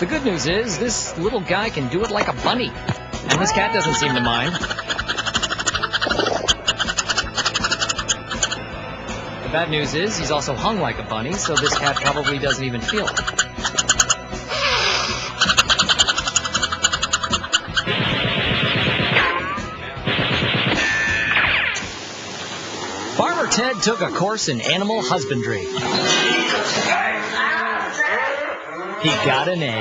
The good news is this little guy can do it like a bunny. And this cat doesn't seem to mind. The bad news is he's also hung like a bunny, so this cat probably doesn't even feel it. Farmer Ted took a course in animal husbandry. He got an A.